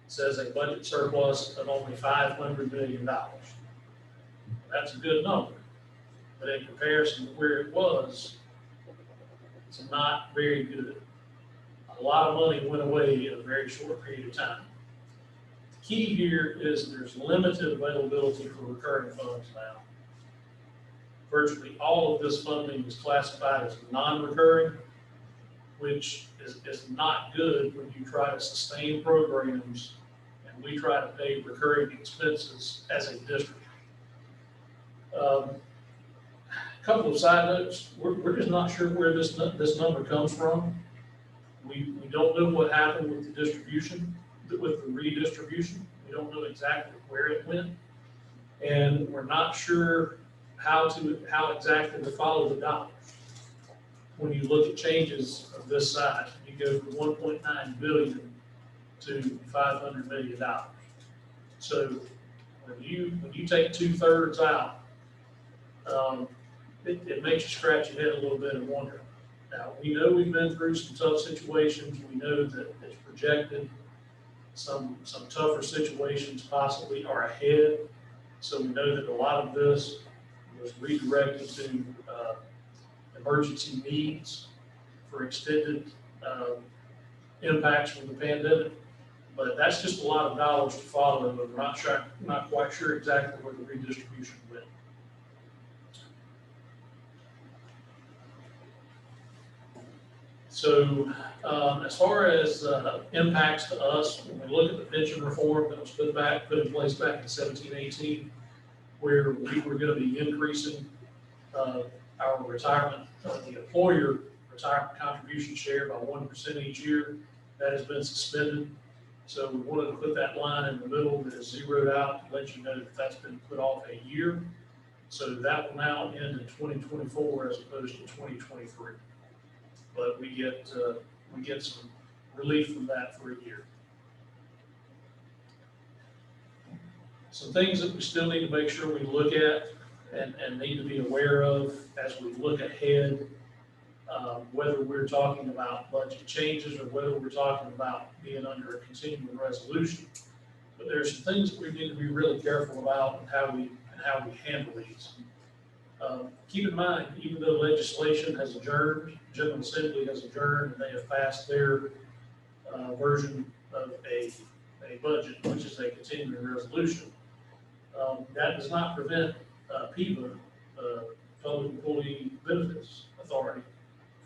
S9: says a budget surplus of only $500 million. That's a good number, but in comparison to where it was, it's not very good. A lot of money went away in a very short period of time. The key here is there's limited availability for recurring funds now. Virtually all of this funding is classified as non-recurring, which is not good when you try to sustain programs and we try to pay recurring expenses as a district. Couple of side notes, we're just not sure where this number comes from. We don't know what happened with the distribution, with the redistribution. We don't know exactly where it went. And we're not sure how exactly to follow the dollars. When you look at changes of this size, you go from 1.9 billion to $500 million. So when you take 2/3 out, it makes you scratch your head a little bit and wonder. Now, we know we've been through some tough situations. We know that it's projected some tougher situations possibly are ahead. So we know that a lot of this was redirected to emergency needs for extended impacts from the pandemic. But that's just a lot of dollars to follow, but we're not quite sure exactly where the redistribution went. So as far as impacts to us, when we look at the pension reform that was put in place back in 17-18, where we were going to be increasing our retirement, the employer retirement contribution share by 1% each year, that has been suspended. So we wanted to put that line in the middle that is zeroed out to let you know that that's been put off a year. So that will now end in 2024 as opposed to 2023. But we get some relief from that for a year. Some things that we still need to make sure we look at and need to be aware of as we look ahead, whether we're talking about budget changes or whether we're talking about being under a continuing resolution. But there's some things that we need to be really careful about and how we handle these. Keep in mind, even though legislation has adjourned, General Assembly has adjourned, and they have passed their version of a budget, which is a continuing resolution, that does not prevent PEBA, Public Employee Benefits Authority,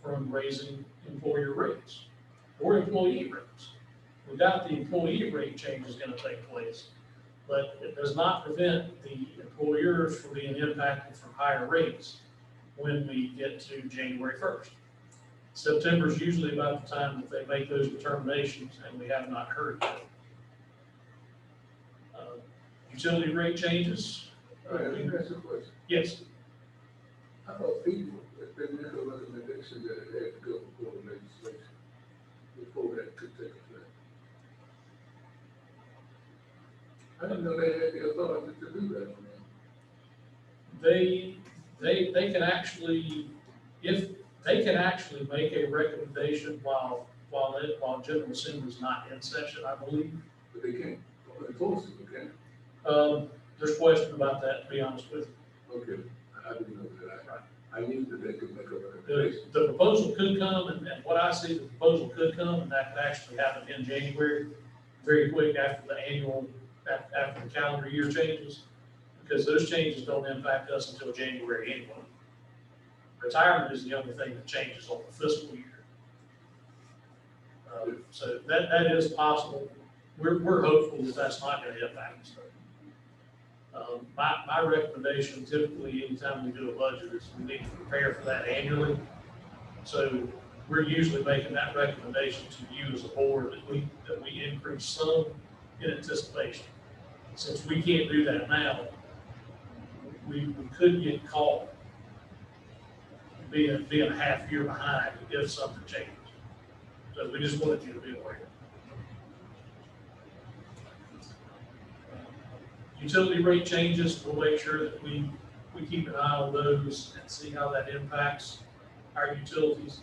S9: from raising employer rates or employee rates. We doubt the employee rate change is going to take place, but it does not prevent the employers from being impacted from higher rates when we get to January 1st. September is usually about the time that they make those determinations, and we have not heard yet. Utility rate changes.
S7: Let me ask you a question.
S9: Yes.
S7: I thought people, if they make a recommendation that it had to go before the legislation, before that could take effect. I didn't know they had the authority to do that.
S9: They can actually, if they can actually make a recommendation while General Assembly is not in session, I believe.
S7: But they can't enforce it, they can't.
S9: There's question about that, to be honest with you.
S7: Okay, I didn't know that. I knew that they could make a recommendation.
S9: The proposal could come, and what I see, the proposal could come, and that could actually happen in January, very quick after the calendar year changes, because those changes don't impact us until January anyway. Retirement is the only thing that changes on the fiscal year. So that is possible. We're hopeful that that's not going to impact us. My recommendation typically anytime we do a budget is we need to prepare for that annually. So we're usually making that recommendation to you as a board that we increase some in anticipation. Since we can't do that now, we could get caught being a half year behind if something changes. So we just wanted you to be aware. Utility rate changes, we'll make sure that we keep an eye on those and see how that impacts our utilities.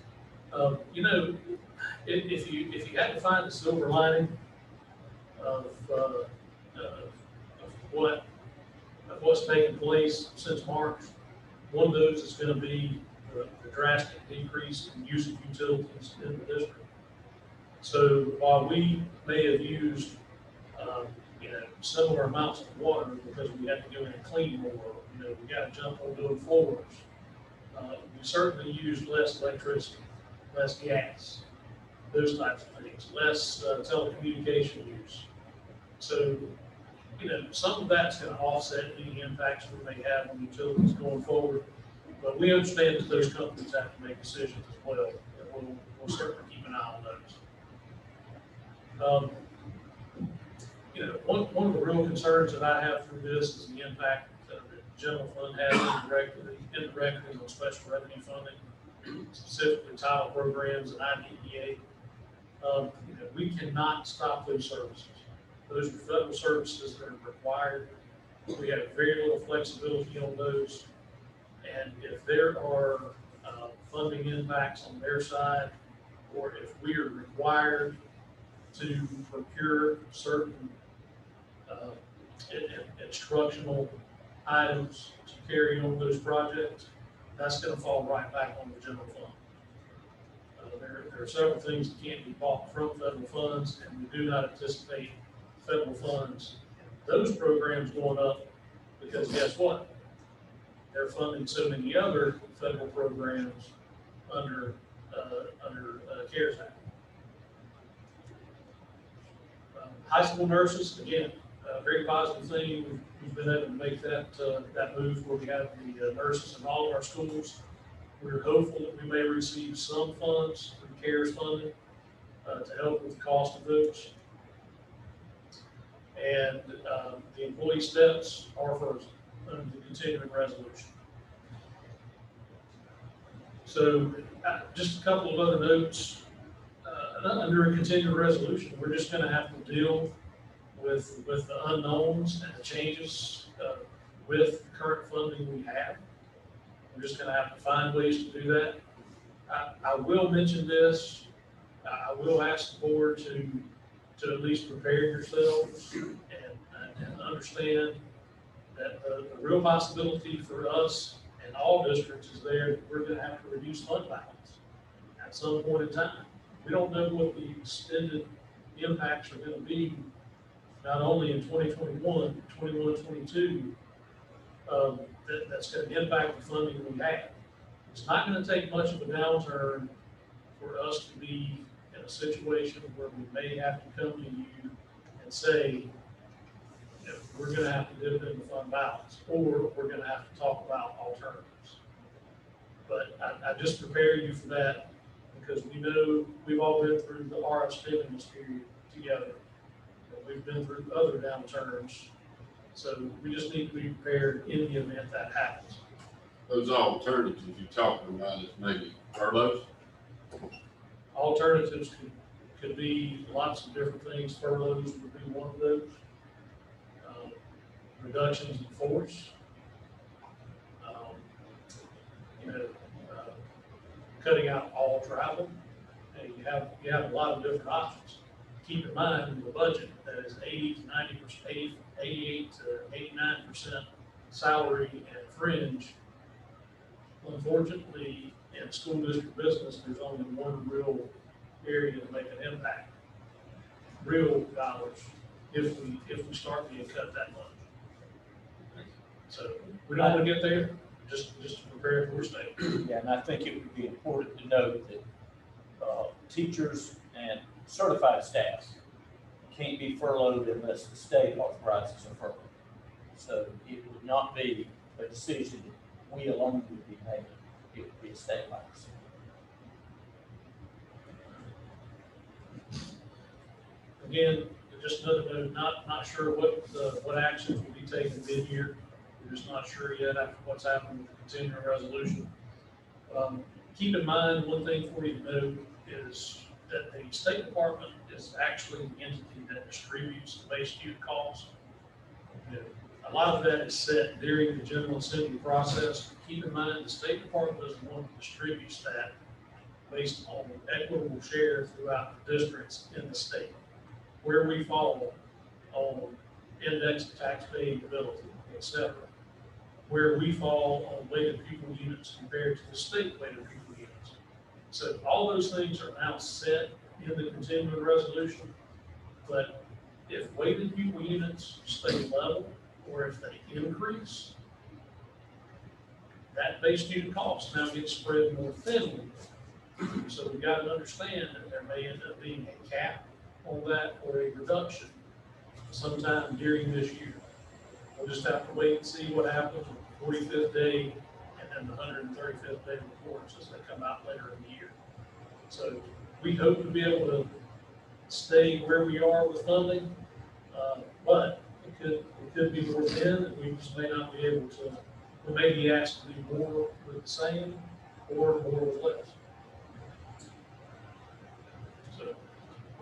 S9: If you had to find the silver lining of what's taken place since March, one of those is going to be the drastic decrease in use of utilities in the district. So while we may have used similar amounts of water because we had to go in and clean more, we got to jump on doing floors. We certainly used less electricity. less gas, those types of things, less telecommunication use. So, you know, some of that's gonna offset any impacts we may have on utilities going forward. But we understand that those companies have to make decisions as well, and we'll certainly keep an eye on those. You know, one of the real concerns that I have through this is the impact that the general fund has indirectly on special revenue funding, specifically title programs and IDEA. You know, we cannot stop those services. Those are federal services that are required. We have very little flexibility on those. And if there are funding impacts on their side, or if we are required to procure certain instructional items to carry on those projects, that's going to fall right back on the general fund. There are several things that can't be bought from federal funds, and we do not anticipate federal funds, those programs going up, because guess what? They're funding so many other federal programs under CARES Act. High school nurses, again, a very positive thing. We've been able to make that move where we have the nurses in all of our schools. We're hopeful that we may receive some funds from CARES funding to help with the cost of those. And the employee steps are frozen under the continuing resolution. So just a couple of other notes. Under a continuing resolution, we're just going to have to deal with the unknowns and the changes with the current funding we have. We're just going to have to find ways to do that. I will mention this. I will ask the board to at least prepare yourselves and understand that the real possibility for us and all districts is there that we're going to have to reduce fund balance at some point in time. We don't know what the extended impacts are going to be, not only in 2021, 21, 22, that's going to impact the funding we have. It's not going to take much of a downturn for us to be in a situation where we may have to come to you and say, we're going to have to dip in the fund balance, or we're going to have to talk about alternatives. But I just prepare you for that, because we know we've all been through the RF stimulus period together. We've been through other downturns, so we just need to be prepared in the event that happens.
S6: Those alternatives you're talking about is maybe furloughs?
S9: Alternatives could be lots of different things. Furloughs would be one of those. Reductions in force. Cutting out all travel. And you have a lot of different options. Keep in mind, in the budget that is 80 to 90%, 88 to 89% salary and fringe. Unfortunately, in school district business, there's only one real area to make an impact. Real dollars, if we start being cut that much. So we don't want to get there, just to prepare for state.
S2: Yeah, and I think it would be important to note that teachers and certified staff can't be furloughed unless the state authorizes a furlough. So it would not be a decision we alone would be making. It would be a statewide decision.
S9: Again, just another note, not sure what actions will be taken mid-year. We're just not sure yet after what's happened with the continuing resolution. Keep in mind, one thing for you to note is that the State Department is actually the entity that distributes the base unit cost. A lot of that is set during the General Assembly process. Keep in mind, the State Department is the one that distributes that based on equitable share throughout the districts in the state, where we fall on index of tax paying ability, etc. Where we fall on weighted pupil units compared to the state weighted pupil units. So all those things are now set in the continuing resolution, but if weighted pupil units stay level, or if they increase, that base unit cost now gets spread more thinly So we got to understand that there may end up being a cap on that or a reduction sometime during this year. We'll just have to wait and see what happens with the 45th day and then the 135th day reports as they come out later in the year. So we hope to be able to stay where we are with funding, but it could be more than, and we just may not be able to, we may be asked to do more with the same or more with less. So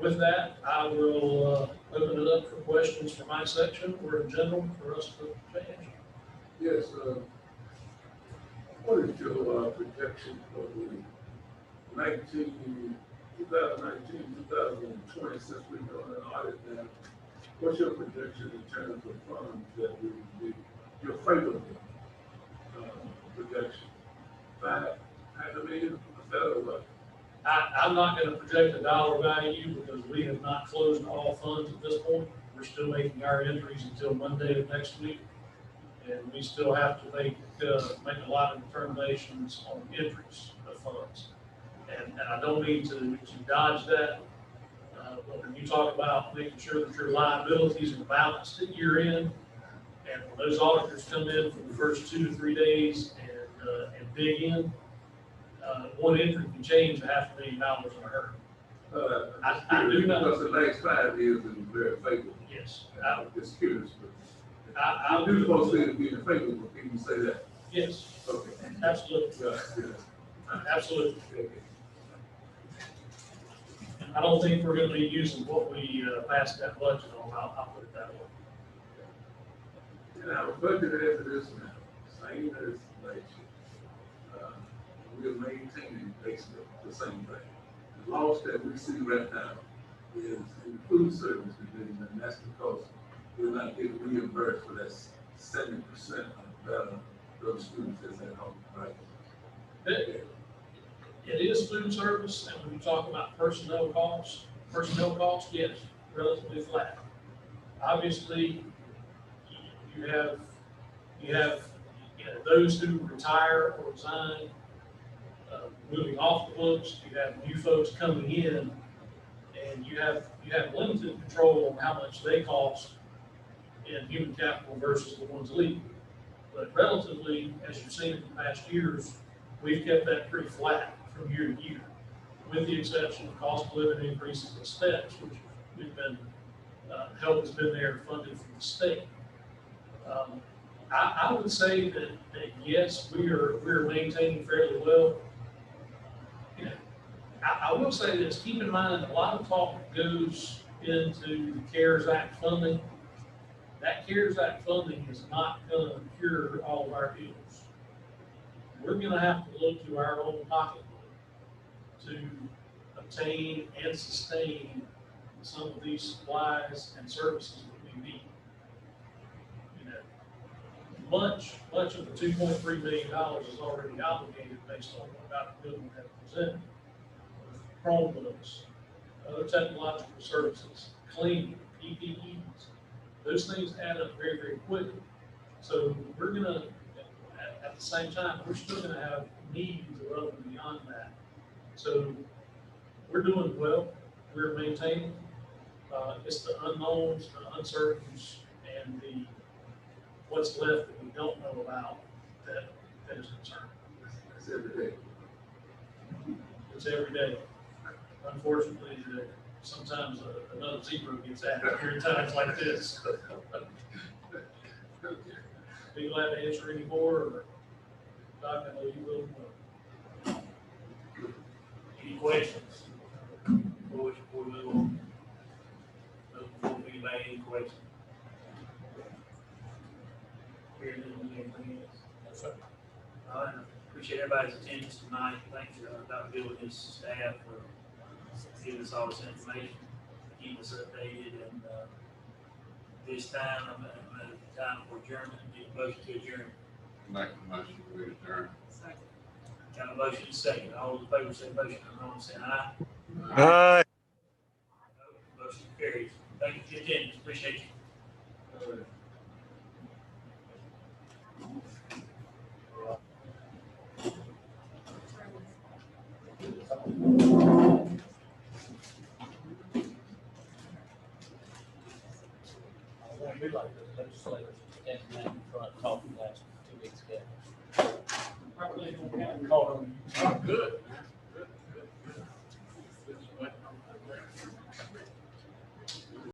S9: with that, I will open it up for questions for my section or in general for us to change.
S7: Yes, what is your projection for the 2019, 2020, since we're doing an audit now? What's your projection in terms of funds that will be your favorable projection? $5 million, a federal what?
S9: I'm not going to project a dollar value because we have not closed all funds at this point. We're still making our entries until Monday of next week. And we still have to make a lot of determinations on entries of funds. And I don't mean to dodge that. But when you talk about making sure that your liabilities are balanced at year end, and when those auditors come in for the first 2 to 3 days and dig in, one entry can change $500,000 in a hurry. I do know.
S7: Because the last 5 years have been very favorable.
S9: Yes.
S7: I'm just curious, but
S9: I
S7: do supposed to say it being favorable, can you say that?
S9: Yes,
S7: Okay.
S9: absolutely,
S7: Yeah.
S9: absolutely.
S7: Okay.
S9: I don't think we're gonna be using what we passed that budget on, I'll put it that way.
S7: And our budget after this now, same as last year. We're maintaining basically the same thing. The loss that we see right now is in food service division, and that's because we're not getting reimbursed for that 70% of those students that's at home, right?
S9: It is food service, and when you talk about personnel costs, yes, relatively flat. Obviously, you have those who retire or resign, moving off the books, you have new folks coming in, and you have limited control on how much they cost in human capital versus the ones leaving. But relatively, as you've seen in the past years, we've kept that pretty flat from year to year, with the exception of cost of living increases in steps, which we've been, help has been there funded from the state. I would say that yes, we're maintaining fairly well. You know, I will say this, keep in mind, a lot of talk goes into the CARES Act funding. That CARES Act funding is not gonna cure all of our ills. We're gonna have to look to our own pocketbook to obtain and sustain some of these supplies and services that we need. You know, much of the $2.3 million is already obligated based on what Dr. Goodwin had presented. Chromebooks, other technological services, cleaning, PPEs, those things add up very, very quickly. So we're gonna, at the same time, we're still gonna have needs above and beyond that. So we're doing well, we're maintaining. It's the unknowns, the uncertainties, and the what's left that we don't know about that is concerning.
S7: That's every day.
S9: It's every day. Unfortunately, sometimes another zero gets added during times like this. Be glad to answer any more, or Doc, I know you will.
S1: Any questions? Before we move on? Before we make any questions? Hearing none, anything else?
S9: Yes, sir.
S1: All right, appreciate everybody's attendance tonight. Thanks, Dr. Bill and his staff for giving us all this information, keeping us updated, and this time, I'm at time for adjournment, need a motion to adjourn.
S6: Make a motion to adjourn.
S8: Second.
S1: Got a motion second, all in favor say motion, come on, say aye.
S5: Aye.
S1: Motion carries. Thank you for your attendance, appreciate you. want to be like the legislators standing there in front talking last 2 weeks ago.
S9: Probably don't have-
S1: Called them
S6: Oh, good, man.